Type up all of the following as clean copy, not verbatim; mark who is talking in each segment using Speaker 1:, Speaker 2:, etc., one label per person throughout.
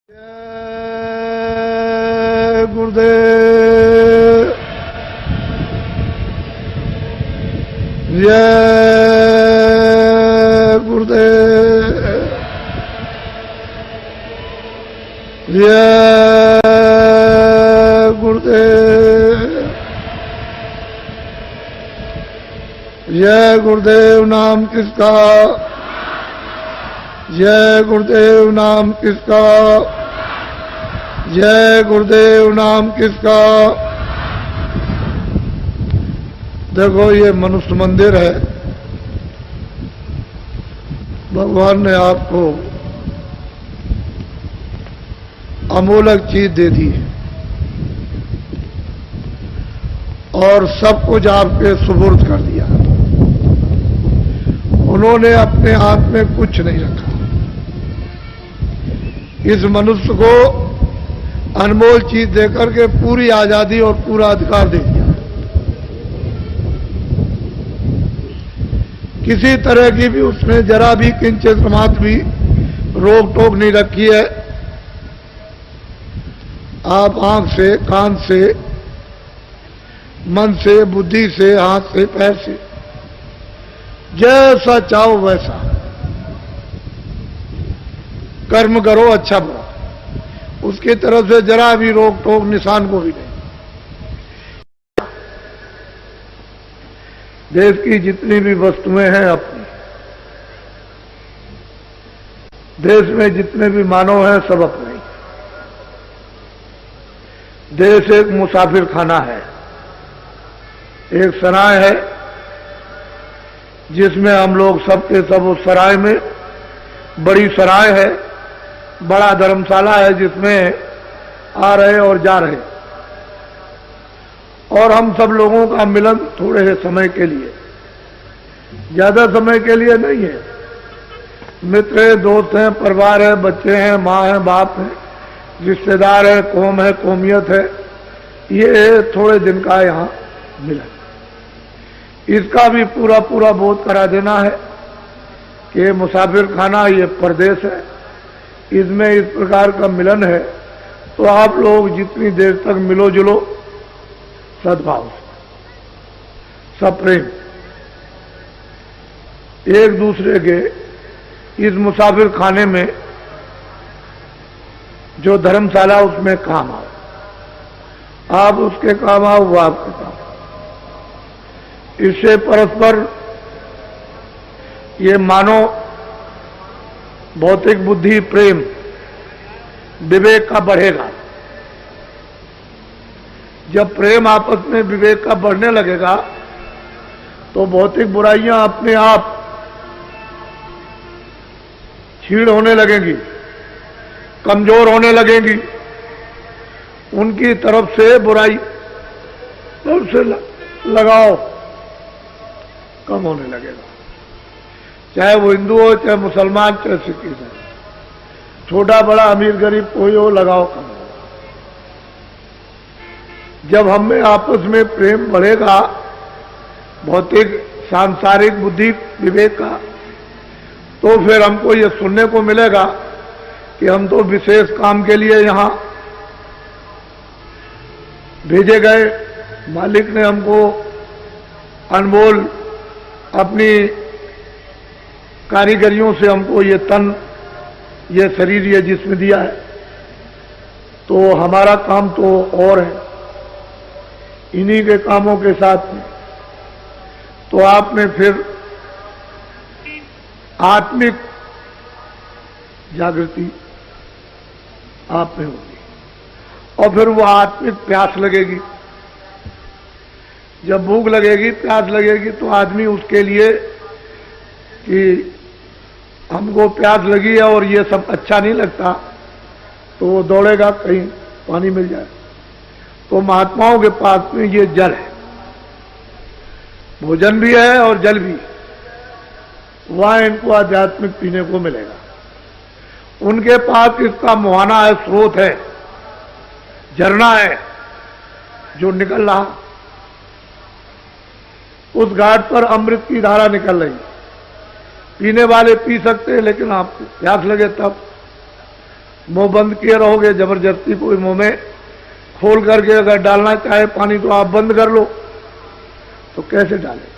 Speaker 1: जय गुरुदेव, जय गुरुदेव, जय गुरुदेव, जय गुरुदेव नाम किसका, जय गुरुदेव नाम किसका, जय गुरुदेव नाम किसका। देखो ये मनुष्य मंदिर है, भगवान ने आपको अमूल्य चीज दे दी है और सब कुछ आपके सुपुर्द कर दिया। उन्होंने अपने हाथ में कुछ नहीं रखा। इस मनुष्य को अनमोल चीज देकर के पूरी आजादी और पूरा अधिकार दे दिया। किसी तरह की भी उसने जरा भी किंचित मात्र भी रोक टोक नहीं रखी है। आप आंख से, कान से, मन से, बुद्धि से, हाथ से, पैर से जैसा चाहो वैसा कर्म करो, अच्छा बुरा, उसकी तरफ से जरा भी रोक टोक निशान को भी नहीं। देश की जितनी भी वस्तुएं हैं अपनी, देश में जितने भी मानव हैं सब अपने। देश एक मुसाफिर खाना है, एक सराय है जिसमें हम लोग सबके सब उस सराय में, बड़ी सराय है, बड़ा धर्मशाला है जिसमें आ रहे और जा रहे, और हम सब लोगों का मिलन थोड़े से समय के लिए, ज्यादा समय के लिए नहीं है। मित्र है, दोस्त हैं, परिवार है, बच्चे हैं, माँ है, बाप है, रिश्तेदार है, कौम है, कौमियत है, ये थोड़े दिन का यहाँ मिलन। इसका भी पूरा पूरा बोध करा देना है कि मुसाफिर खाना ये परदेश है, इसमें इस प्रकार का मिलन है। तो आप लोग जितनी देर तक मिलो जुलो सद्भाव से, सप्रेम, एक दूसरे के इस मुसाफिर खाने में जो धर्मशाला उसमें काम आओ, आप उसके काम आओ, वो आपके काम। इससे परस्पर ये मानो भौतिक बुद्धि, प्रेम, विवेक का बढ़ेगा। जब प्रेम आपस में विवेक का बढ़ने लगेगा तो भौतिक बुराइयां अपने आप छीड़ होने लगेंगी, कमजोर होने लगेंगी। उनकी तरफ से बुराई तरफ से लगाओ कम होने लगेगा। चाहे वो हिंदू हो, चाहे मुसलमान, चाहे सिख ईसाई, छोटा बड़ा, अमीर गरीब, कोई हो, लगाओ कम होगा। जब हम में आपस में प्रेम बढ़ेगा, भौतिक सांसारिक बुद्धि विवेक का, तो फिर हमको ये सुनने को मिलेगा कि हम तो विशेष काम के लिए यहां भेजे गए। मालिक ने हमको अनमोल अपनी कारीगरियों से हमको ये तन, ये शरीर, ये जिस्म दिया है, तो हमारा काम तो और है इन्हीं के कामों के साथ में। तो आपने फिर आत्मिक जागृति आप में होगी और फिर वो आत्मिक प्यास लगेगी। जब भूख लगेगी, प्यास लगेगी, तो आदमी उसके लिए कि हमको प्यास लगी है और ये सब अच्छा नहीं लगता, तो वो दौड़ेगा कहीं पानी मिल जाए। तो महात्माओं के पास में ये जल है, भोजन भी है और जल भी, वहां इनको आध्यात्मिक पीने को मिलेगा। उनके पास इसका मुहाना है, स्रोत है, झरना है जो निकल रहा। उस घाट पर अमृत की धारा निकल रही, पीने वाले पी सकते हैं, लेकिन आपको प्यास लगे तब मुंह बंद किए रहोगे, जबरदस्ती कोई मुंह में खोल करके अगर डालना चाहे पानी तो आप बंद कर लो, तो कैसे डाले?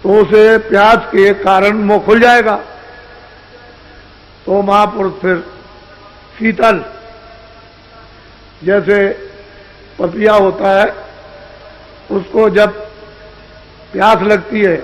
Speaker 1: तो उसे प्यास के कारण मुंह खुल जाएगा। तो महापुरुष फिर शीतल, जैसे पपिया होता है, उसको जब प्यास लगती है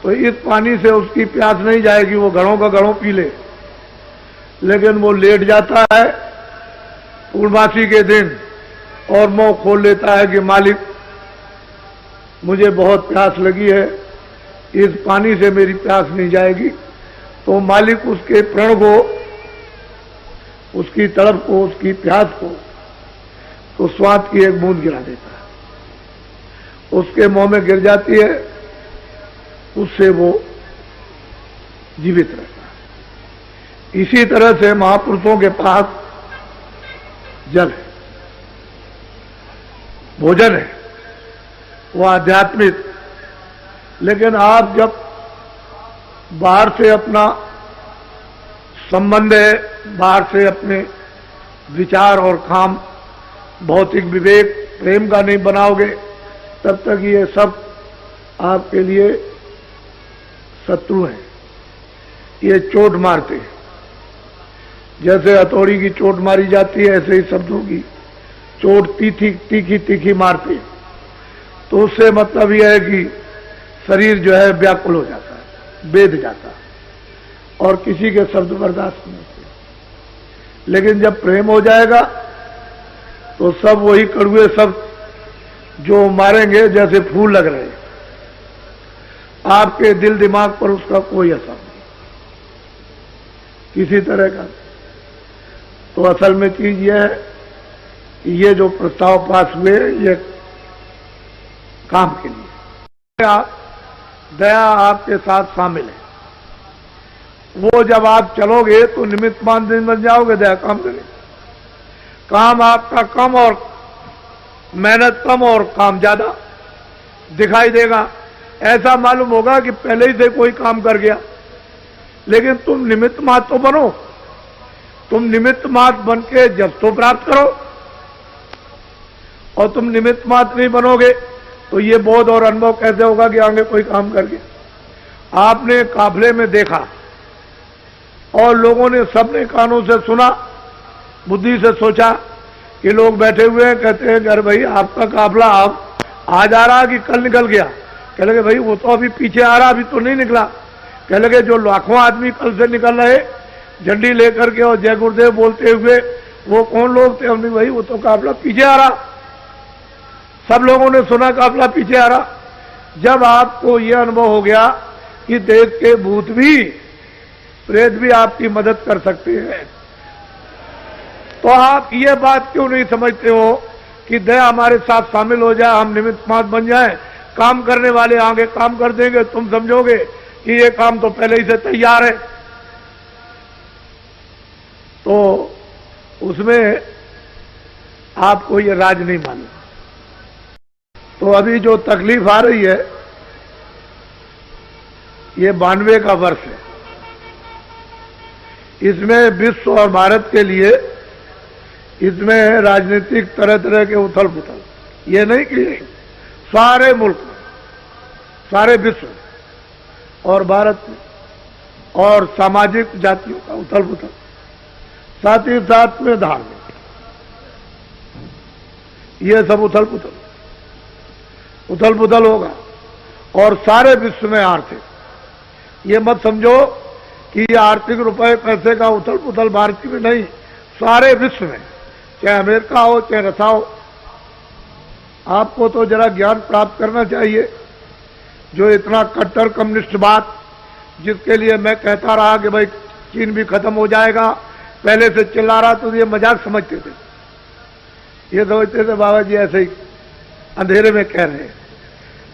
Speaker 1: तो इस पानी से उसकी प्यास नहीं जाएगी, वो घड़ों का घड़ों पी ले, लेकिन वो लेट जाता है पूर्णमासी के दिन और मुंह खोल लेता है कि मालिक मुझे बहुत प्यास लगी है, इस पानी से मेरी प्यास नहीं जाएगी। तो मालिक उसके प्रण को, उसकी तड़प को, उसकी प्यास को तो स्वाद की एक बूंद गिरा देता है, उसके मुंह में गिर जाती है, उससे वो जीवित रहता है। इसी तरह से महापुरुषों के पास जल है, भोजन है, वो आध्यात्मिक। लेकिन आप जब बाहर से अपना संबंध है, बाहर से अपने विचार और काम, भौतिक विवेक, प्रेम का नहीं बनाओगे, तब तक ये सब आपके लिए शत्रु हैं। ये चोट मारते हैं, जैसे हथौड़ी की चोट मारी जाती है, ऐसे ही शब्दों की चोट तीखी तीखी मारते हैं। तो उससे मतलब यह है कि शरीर जो है व्याकुल हो जाता है, बेध जाता है, और किसी के शब्द बर्दाश्त नहीं होते। लेकिन जब प्रेम हो जाएगा तो सब वही कड़ुए शब्द जो मारेंगे जैसे फूल लग रहे हैं, आपके दिल दिमाग पर उसका कोई असर नहीं किसी तरह का। तो असल में चीज यह है कि ये जो प्रस्ताव पास हुए ये काम के लिए, दया आपके साथ शामिल है। वो जब आप चलोगे तो निमित्त मान बन जाओगे, दया काम करें। काम आपका कम और मेहनत कम और काम ज्यादा दिखाई देगा। ऐसा मालूम होगा कि पहले ही से कोई काम कर गया, लेकिन तुम निमित्त मात्र तो बनो। तुम निमित्त मात्र बन के जब तो प्राप्त करो, और तुम निमित्त मात्र नहीं बनोगे तो ये बोध और अनुभव कैसे होगा कि आगे कोई काम कर गया। आपने काफले में देखा और लोगों ने, सबने कानों से सुना, बुद्धि से सोचा कि लोग बैठे हुए हैं, कहते हैं अरे भाई आपका काफला अब आज आ रहा कि कल निकल गया। कह लगे भाई वो तो अभी पीछे आ रहा, अभी तो नहीं निकला। कह लगे जो लाखों आदमी कल से निकल रहे झंडी लेकर के और जय गुरुदेव बोलते हुए, वो कौन लोग थे? हमने भाई वो तो काफला पीछे आ रहा। सब लोगों ने सुना काफला पीछे आ रहा। जब आपको यह अनुभव हो गया कि देश के भूत भी, प्रेत भी आपकी मदद कर सकते हैं, तो आप ये बात क्यों नहीं समझते हो कि दया हमारे साथ शामिल हो जाए, हम निमित्त मात्र बन जाएं, काम करने वाले आगे काम कर देंगे। तुम समझोगे कि ये काम तो पहले ही से तैयार है। तो उसमें आपको ये राज नहीं मालूम। तो अभी जो तकलीफ आ रही है, ये 92 का वर्ष है। इसमें विश्व और भारत के लिए इसमें राजनीतिक तरह तरह के उथल पुथल, ये नहीं कि सारे मुल्क में, सारे विश्व और भारत में, और सामाजिक जातियों का उथल पुथल, साथ ही साथ में धार्मिक, ये सब उथल पुथल होगा। और सारे विश्व में आर्थिक, ये मत समझो कि ये आर्थिक रुपए पैसे का उथल पुथल भारतीय में नहीं, सारे विश्व में, चाहे अमेरिका हो चाहे रसा हो। आपको तो जरा ज्ञान प्राप्त करना चाहिए। जो इतना कट्टर कम्युनिस्ट बात, जिसके लिए मैं कहता रहा कि भाई चीन भी खत्म हो जाएगा, पहले से चिल्ला रहा, तो ये मजाक समझते थे। ये समझते थे बाबा जी ऐसे ही अंधेरे में कह रहे हैं,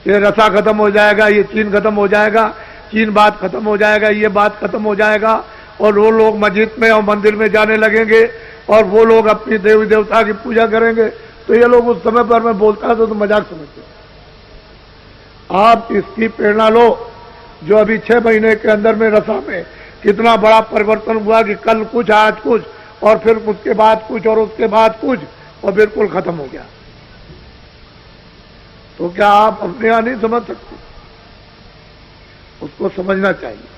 Speaker 1: ये रसा खत्म हो जाएगा, ये चीन खत्म हो जाएगा, चीन बात खत्म हो जाएगा, ये बात खत्म हो जाएगा, और वो लोग मस्जिद में और मंदिर में जाने लगेंगे, और वो लोग अपनी देवी देवता की पूजा करेंगे। तो ये लोग उस समय पर मैं बोलता था तो मजाक समझते। आप इसकी प्रेरणा लो, जो अभी 6 महीने के अंदर में रसा में कितना बड़ा परिवर्तन हुआ कि कल कुछ आज कुछ, और फिर उसके बाद कुछ और उसके बाद कुछ और बिल्कुल खत्म हो गया। तो क्या आप अपने यहां नहीं समझ सकते? उसको समझना चाहिए।